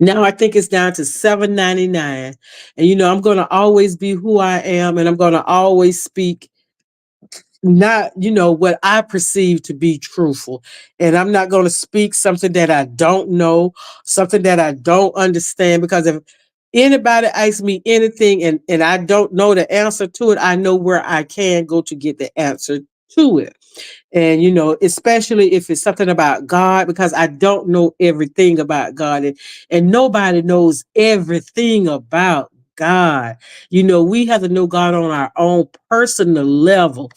Now I think it's down to 799, and I'm gonna always be who I am, and I'm gonna always speak not what I perceive to be truthful, and I'm not going to speak something that I don't know, something that I don't understand, because if anybody asks me anything and I don't know the answer to it, I know where I can go to get the answer to it. And, especially if it's something about God, because I don't know everything about God, and nobody knows everything about God. We have to know God on our own personal level.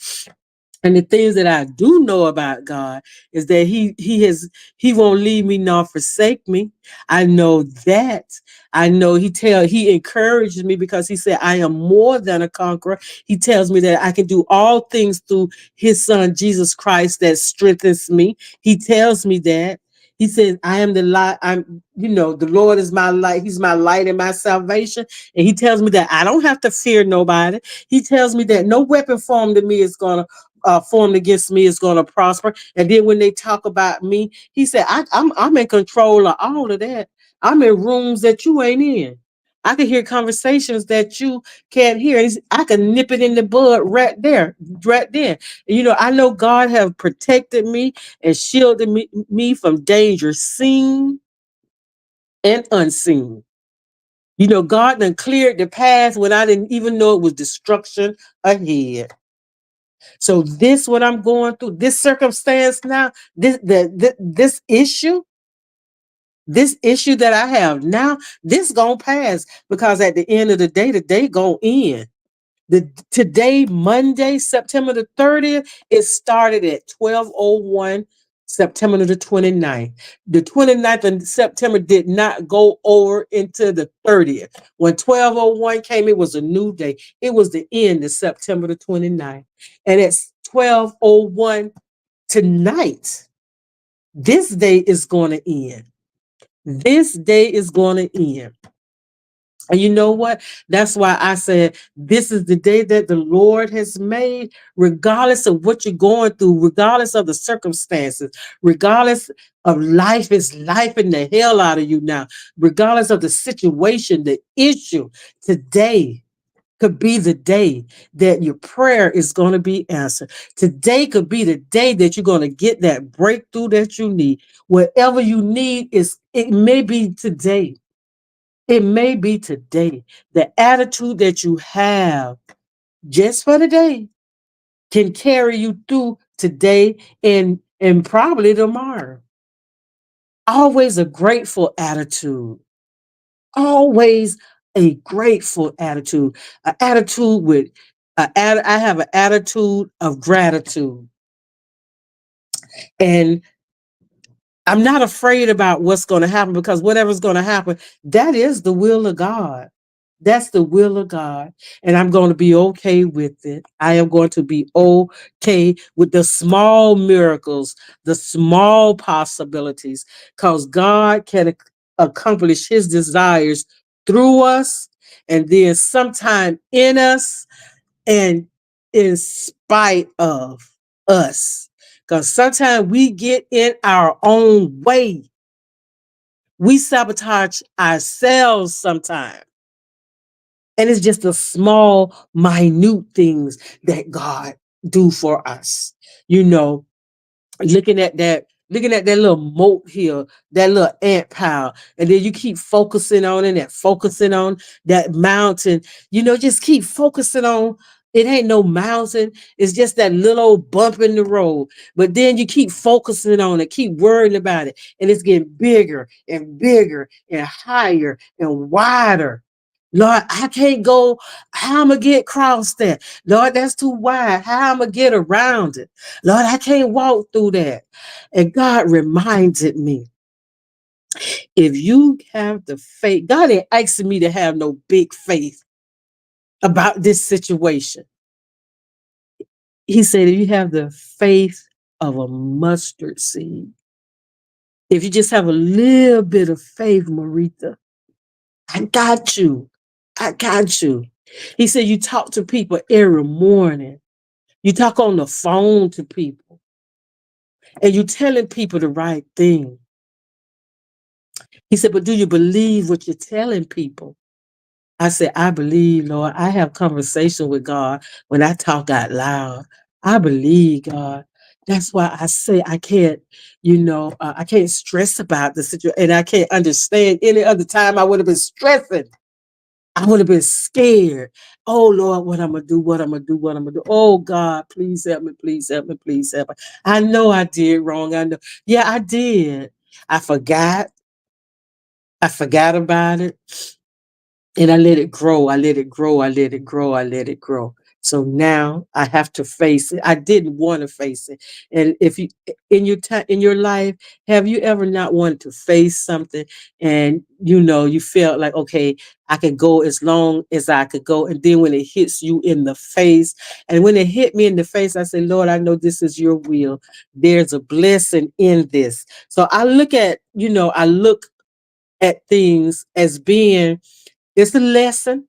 And the things that I do know about God is that he won't leave me nor forsake me. I know that. I know he encourages me because he said I am more than a conqueror. He tells me that I can do all things through his son Jesus Christ that strengthens me. He tells me that. He says, I am the light. The Lord is my light. He's my light and my salvation. And he tells me that I don't have to fear nobody. He tells me that no weapon formed to me is gonna formed against me is going to prosper. And then when they talk about me, he said, I'm in control of all of that. I'm in rooms that you ain't in. I can hear conversations that you can't hear. I can nip it in the bud right there, right there. I know God have protected me and shielded me from danger seen and unseen. God done cleared the path when I didn't even know it was destruction ahead. So this what I'm going through, this circumstance now, this issue that I have now, this gonna pass because at the end of the day gonna end. Today, Monday, September the 30th, it started at 12:01, September the 29th. The 29th of September did not go over into the 30th. When 12:01 came, it was a new day. It was the end of September the 29th. And it's 12:01 tonight. This day is going to end. This day is going to end. And you know what? That's why I said this is the day that the Lord has made, regardless of what you're going through, regardless of the circumstances, regardless of life is life in the hell out of you now, regardless of the situation, the issue. Today could be the day that your prayer is going to be answered. Today could be the day that you're going to get that breakthrough that you need. Whatever you need it may be today. It may be today. The attitude that you have just for today can carry you through today and probably tomorrow. Always a grateful attitude. Always a grateful attitude. An attitude with I have an attitude of gratitude. And I'm not afraid about what's going to happen because whatever's going to happen, that is the will of God. That's the will of God. And I'm going to be okay with it. I am going to be okay with the small miracles, the small possibilities, because God can accomplish his desires through us and then sometime in us and in spite of us. Because sometimes we get in our own way. We sabotage ourselves sometimes. And it's just the small, minute things that God do for us. You know, looking at that little moat hill, that little ant pile, and then you keep focusing on it and focusing on that mountain. Just keep focusing on it. Ain't no mountain, it's just that little old bump in the road. But then you keep focusing on it, keep worrying about it, and it's getting bigger and bigger and higher and wider. Lord, I can't go. How am I get across that? Lord, that's too wide. How am I get around it? Lord, I can't walk through that. And God reminded me, if you have the faith, God ain't asking me to have no big faith about this situation. He said, if you have the faith of a mustard seed, if you just have a little bit of faith, Marita, I got you. I got you. He said, you talk to people every morning. You talk on the phone to people and you're telling people the right thing. He said, but do you believe what you're telling people? I said, I believe, Lord. I have conversation with God when I talk out loud. I believe, God. That's why I say I can't, I can't stress about the situation and I can't understand any other time I would have been stressing. I would have been scared. Oh Lord, what I'm gonna do, what I'm gonna do, what I'm gonna do. Oh God, please help me, please help me, please help me. I know I did wrong. I know. Yeah, I did. I forgot. I forgot about it. And I let it grow. I let it grow. I let it grow. I let it grow. So now I have to face it. I didn't want to face it. And if you in your time in your life, have you ever not wanted to face something and you felt like, okay, I could go as long as I could go. And then when it hits you in the face, and when it hit me in the face, I said, Lord, I know this is your will. There's a blessing in this. So I look at things as being it's a lesson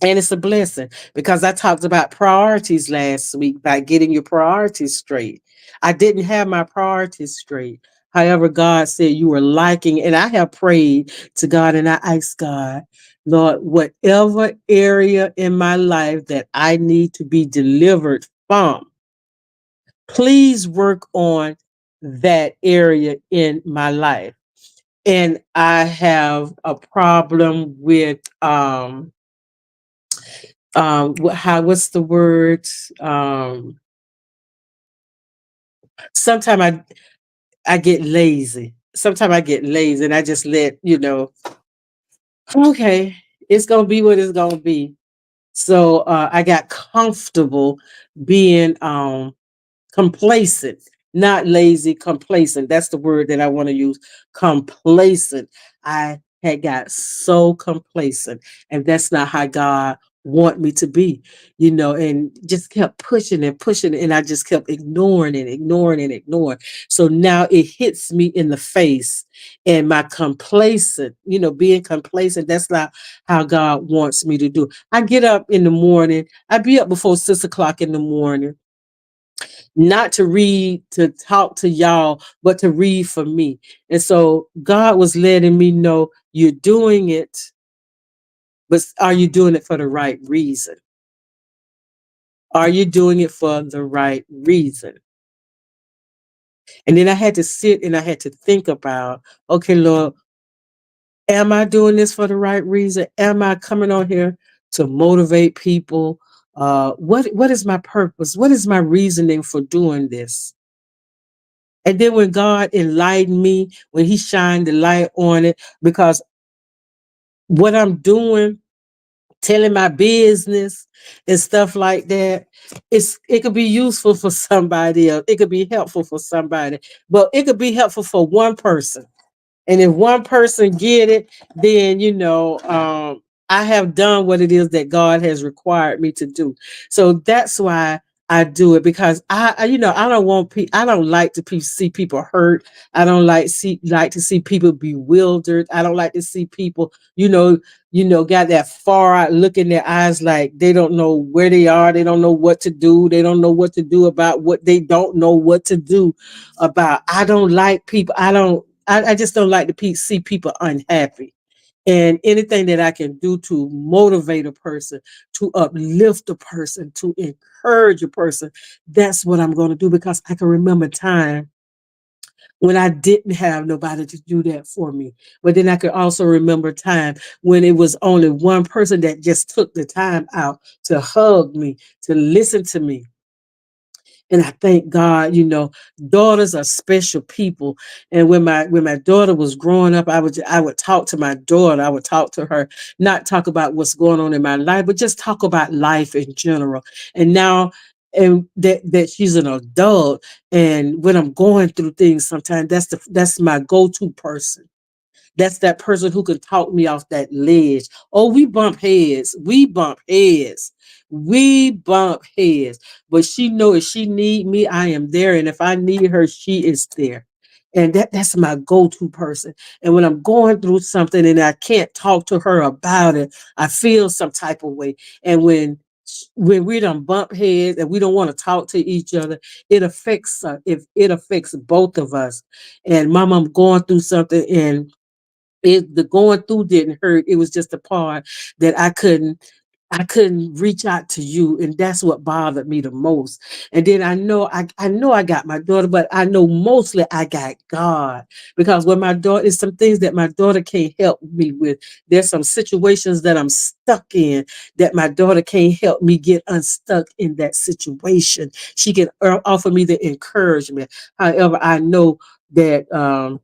and it's a blessing because I talked about priorities last week by getting your priorities straight. I didn't have my priorities straight. However, God said you were liking, and I have prayed to God and I asked God, Lord, whatever area in my life that I need to be delivered from, please work on that area in my life. And I have a problem with what's the word sometimes I get lazy. Sometimes I get lazy and I just let okay, it's gonna be what it's gonna be. So I got comfortable being complacent, not lazy, complacent. That's the word that I want to use. Complacent. I had got so complacent, and that's not how God want me to be, and just kept pushing and pushing, and I just kept ignoring and ignoring and ignoring. So now it hits me in the face, and my complacent, being complacent, that's not how God wants me to do. I get up in the morning. I be up before 6 o'clock in the morning, not to read, to talk to y'all, but to read for me. And so God was letting me know you're doing it, but are you doing it for the right reason? Are you doing it for the right reason? And then I had to sit and I had to think about, okay, Lord, am I doing this for the right reason? Am I coming on here to motivate people? What is my purpose? What is my reasoning for doing this? And then when God enlightened me, when He shined the light on it, because what I'm doing, telling my business and stuff like that, it could be useful for somebody else. It could be helpful for somebody, but it could be helpful for one person. And if one person get it, then I have done what it is that God has required me to do. So that's why I do it, because I don't want I don't like to see people hurt. I don't like to see people bewildered. I don't like to see people got that far out look in their eyes, like they don't know where they are. They don't know what to do. They don't know what to do about what they don't know what to do about. I don't like people. I just don't like to see people unhappy. And anything that I can do to motivate a person, to uplift a person, to encourage a person, that's what I'm going to do, because I can remember time when I didn't have nobody to do that for me. But then I could also remember time when it was only one person that just took the time out to hug me, to listen to me. And I thank God, daughters are special people. And when my daughter was growing up, I would talk to my daughter. I would talk to her, not talk about what's going on in my life, but just talk about life in general. And now, and that she's an adult, and when I'm going through things, sometimes that's my go-to person. That's that person who can talk me off that ledge. Oh, we bump heads. We bump heads. We bump heads. But she know if she need me, I am there. And if I need her, she is there. And that's my go-to person. And when I'm going through something and I can't talk to her about it, I feel some type of way. And when we don't bump heads and we don't want to talk to each other, it affects if it affects both of us. And mom, I'm going through something, and the going through didn't hurt. It was just the part that I couldn't. I couldn't reach out to you, and that's what bothered me the most. And then I know I got my daughter, but I know mostly I got God, because when my daughter is some things that my daughter can't help me with. There's some situations that I'm stuck in that my daughter can't help me get unstuck in that situation. She can offer me the encouragement. However, I know that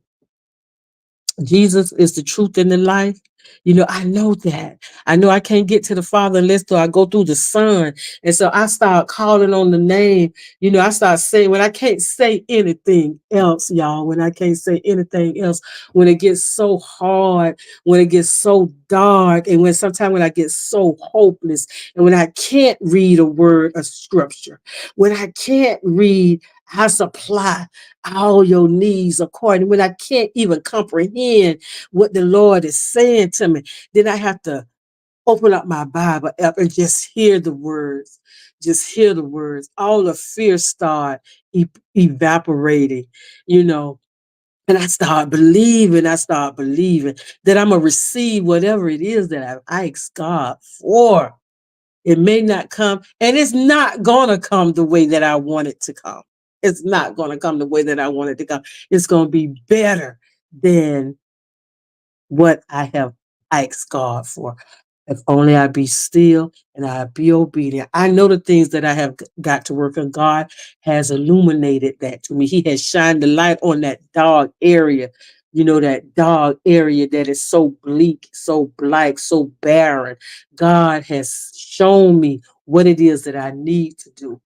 Jesus is the truth and the life. I know that. I know I can't get to the Father unless I go through the Son. And so I start calling on the name. I start saying when I can't say anything else, y'all, when I can't say anything else, when it gets so hard, when it gets so dark, and when I get so hopeless, and when I can't read a word of scripture, when I can't read, I supply all your needs according when I can't even comprehend what the Lord is saying to me. Then I have to open up my Bible app and just hear the words. Just hear the words. All the fear start evaporating, you know. And I start believing that I'm going to receive whatever it is that I ask God for. It may not come, and it's not going to come the way that I want it to come. It's not going to come the way that I want it to come. It's going to be better than what I have asked God for. If only I be still and I be obedient. I know the things that I have got to work on. God has illuminated that to me. He has shined the light on that dark area, that dark area that is so bleak, so black, so barren. God has shown me what it is that I need to do.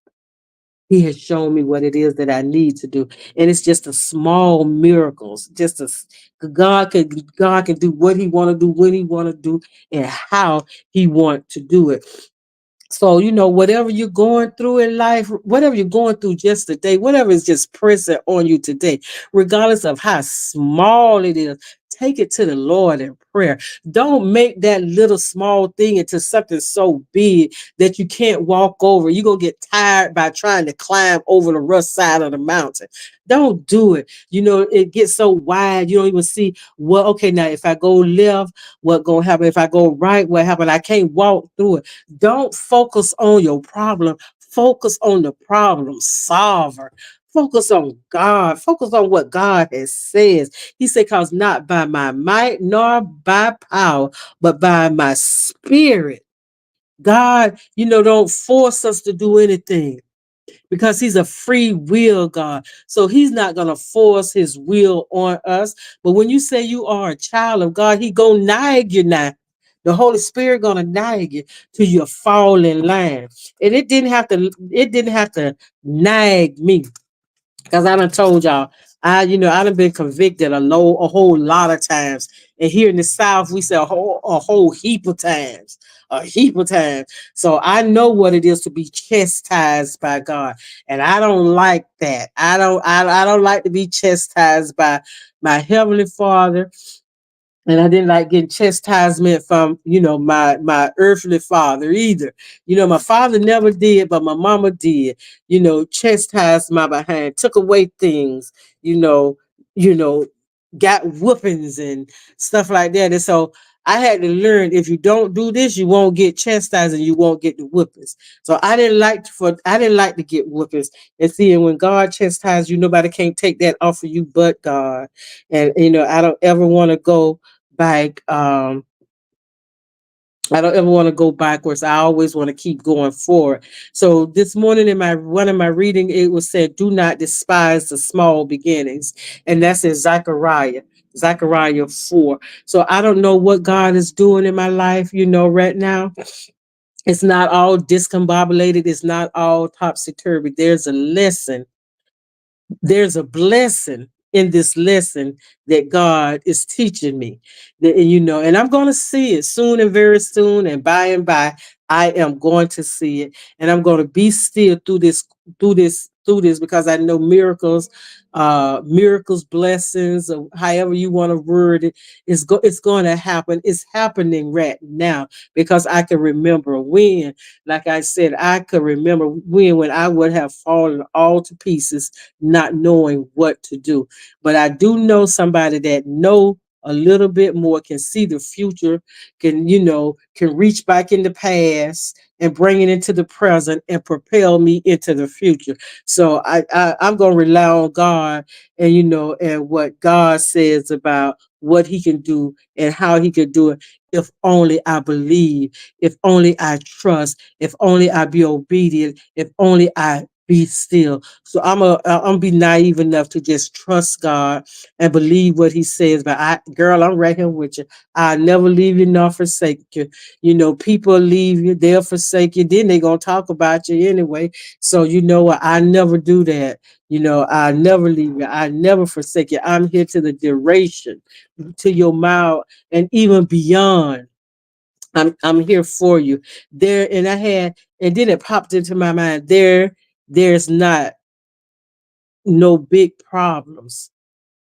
He has shown me what it is that I need to do. And it's just a small miracles. God can do what he want to do, when he want to do, and how he want to do it. So, whatever you're going through in life, whatever you're going through just today, whatever is just present on you today, regardless of how small it is, take it to the Lord in prayer. Don't make that little small thing into something so big that you can't walk over. You're going to get tired by trying to climb over the rough side of the mountain. Don't do it. It gets so wide, you don't even see, well, okay, now if I go left, what going to happen? If I go right, what happened? I can't walk through it. Don't focus on your problem. Focus on the problem solver. Focus on God. Focus on what God has said. He said, because not by my might nor by power, but by my spirit. God, don't force us to do anything because he's a free will God. So he's not going to force his will on us. But when you say you are a child of God, he going to nag you now. The Holy Spirit going to nag you to your fall in line. And it didn't have to nag me. Because I done told y'all, I done been convicted a whole lot of times. And here in the South, we say a whole heap of times. A heap of times. So I know what it is to be chastised by God. And I don't like that. I don't like to be chastised by my Heavenly Father, and I didn't like getting chastisement from, my earthly father either. My father never did, but my mama did, chastised my behind, took away things, you know, you know, got whoopings and stuff like that. And so I had to learn, if you don't do this, you won't get chastised and you won't get the whoopings. So I didn't like to get whoopings. And see, and when God chastises you, nobody can't take that off of you but God. And I don't ever want to go back. I don't ever want to go backwards. I always want to keep going forward. So this morning in my one of my reading, it was said, "Do not despise the small beginnings," and that's in Zechariah 4. So I don't know what God is doing in my life, right now. It's not all discombobulated. It's not all topsy turvy. There's a blessing in this lesson that God is teaching me. And I'm going to see it soon and very soon, and by I am going to see it, and I'm going to be still through this because I know miracles, blessings, or however you want to word it, it's going to happen. It's happening right now because I can remember when, like I said, I could remember when I would have fallen all to pieces not knowing what to do. But I do know somebody that know a little bit more, can see the future, can reach back in the past and bring it into the present and propel me into the future. So I'm gonna rely on God, and and what God says about what He can do and how He can do it. If only I believe, if only I trust, if only I be obedient, if only I be still. So I'm be naive enough to just trust God and believe what He says. But girl, I'm right here with you. I never leave you nor forsake you. People leave you, they'll forsake you, then they gonna talk about you anyway. So you know what? I never do that. I never leave you. I never forsake you. I'm here to the duration, to your mouth, and even beyond. I'm here for you. There, and then it popped into my mind. There's not no big problems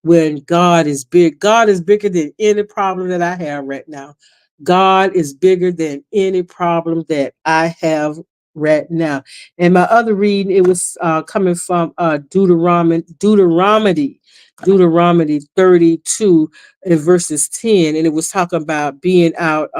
when God is big. God is bigger than any problem that I have right now. God is bigger than any problem that I have right now. And my other reading, it was coming from Deuteronomy 32 and verses 10, and it was talking about being out.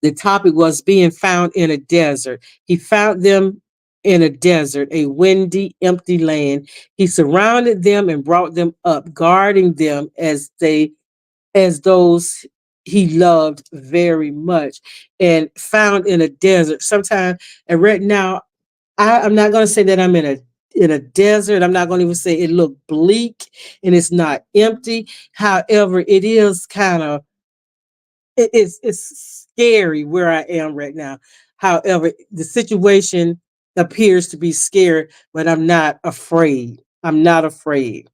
The topic was being found in a desert. He found them in a desert, a windy, empty land. He surrounded them and brought them up, guarding them as those he loved very much, and found in a desert. Sometimes, and right now, I'm not going to say that I'm in a desert. I'm not going to even say it looked bleak and it's not empty. However, it is kind of it's scary where I am right now. However, the situation appears to be scary, but I'm not afraid. I'm not afraid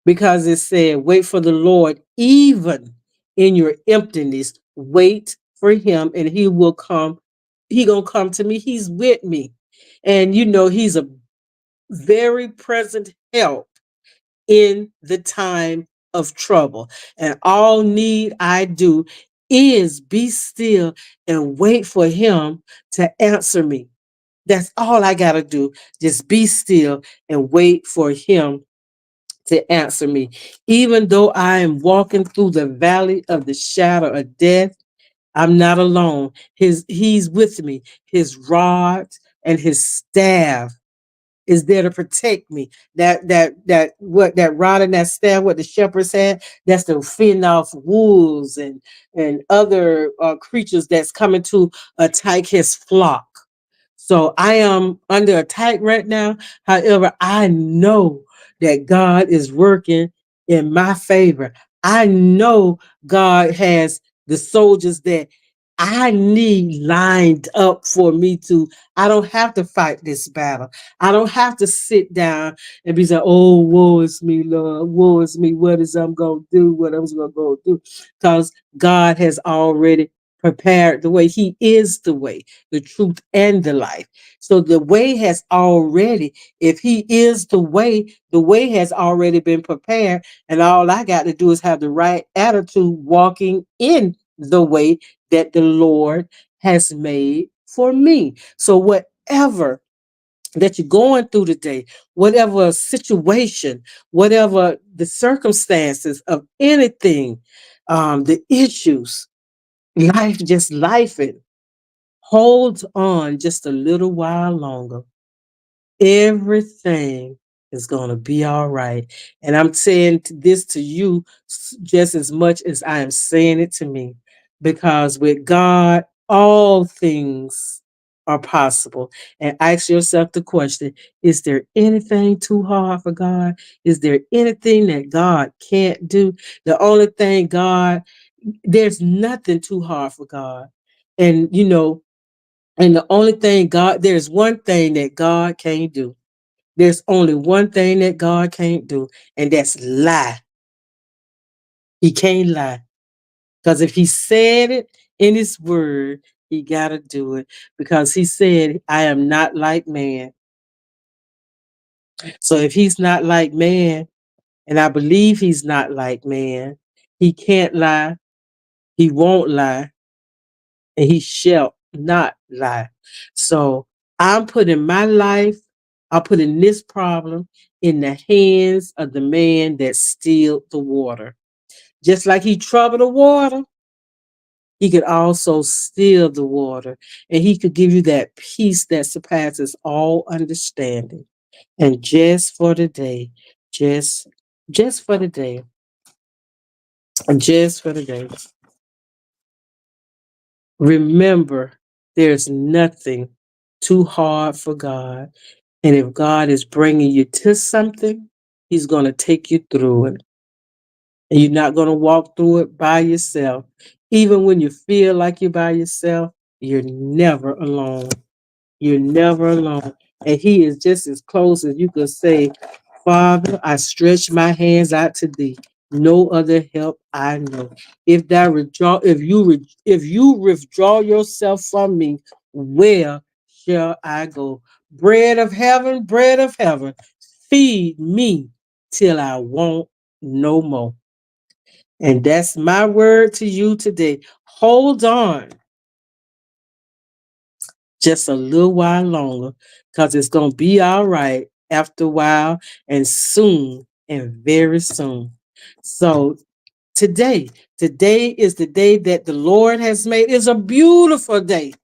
because it said, "Wait for the Lord, even in your emptiness. Wait for Him, and He will come. He gonna come to me. He's with me, and He's a very present help in the time of trouble. And all need I do is be still and wait for Him to answer me. That's all I got to do. Just be still and wait for Him to answer me. Even though I am walking through the valley of the shadow of death, I'm not alone. He's with me. His rod and his staff is there to protect me. That rod and that staff, what the shepherds had, that's to fend off wolves and other creatures that's coming to attack his flock. So I am under attack right now. However, I know that God is working in my favor. I know God has the soldiers that I need lined up for me to. I don't have to fight this battle. I don't have to sit down and be like, oh, woe is me, Lord. Woe is me. What is I'm going to do? What I'm going to go do? Because God has already prepared the way. He is the way, the truth, and the life. So the way has already, if He is the way has already been prepared. And all I got to do is have the right attitude walking in the way that the Lord has made for me. So whatever that you're going through today, whatever situation, whatever the circumstances of anything, the issues, life just life it. Hold on just a little while longer. Everything is going to be all right. And I'm saying this to you just as much as I am saying it to me, because with God, all things are possible. And ask yourself the question, is there anything too hard for God? Is there anything that God can't do? The only thing there's nothing too hard for God. And, and the only thing there's one thing that God can't do. There's only one thing that God can't do, and that's lie. He can't lie. Because if He said it in His word, He got to do it. Because He said, I am not like man. So if He's not like man, and I believe He's not like man, He can't lie, He won't lie, and He shall not lie. So I'm putting my life, I'm putting this problem in the hands of the man that stilled the water. Just like he troubled the water, he could also still the water. And he could give you that peace that surpasses all understanding. And just for the day, just just for the day, just for the day. Remember, there's nothing too hard for God. And if God is bringing you to something, He's going to take you through it. And you're not going to walk through it by yourself. Even when you feel like you're by yourself, you're never alone. You're never alone. And He is just as close as you could say, Father, I stretch my hands out to thee. No other help I know. If you withdraw yourself from me, where shall I go? Bread of heaven, feed me till I want no more. And that's my word to you today. Hold on just a little while longer because it's going to be all right after a while and soon and very soon. So today, today is the day that the Lord has made. It's a beautiful day.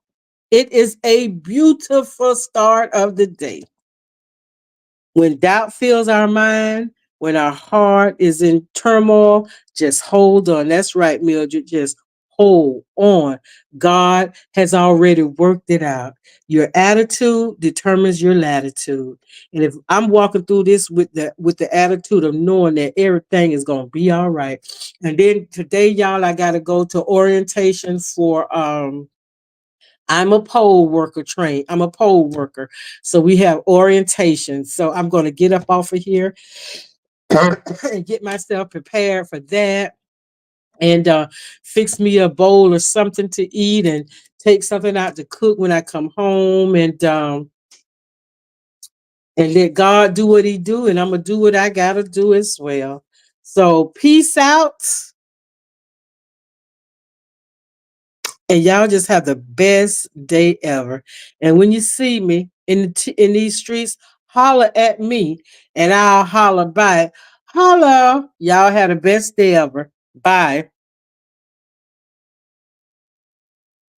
It is a beautiful start of the day. When doubt fills our mind, when our heart is in turmoil, just hold on. That's right, Mildred. Just hold on. God has already worked it out. Your attitude determines your latitude. And if I'm walking through this with the attitude of knowing that everything is gonna be all right. And then today, y'all, I gotta go to orientation for I'm a poll worker trained. I'm a poll worker. So we have orientation. So I'm going to get up off of here and get myself prepared for that and fix me a bowl or something to eat and take something out to cook when I come home and let God do what he do and I'm going to do what I got to do as well. So peace out. And y'all just have the best day ever. And when you see me in these streets, holler at me and I'll holler back. Holla. Y'all have the best day ever. Bye.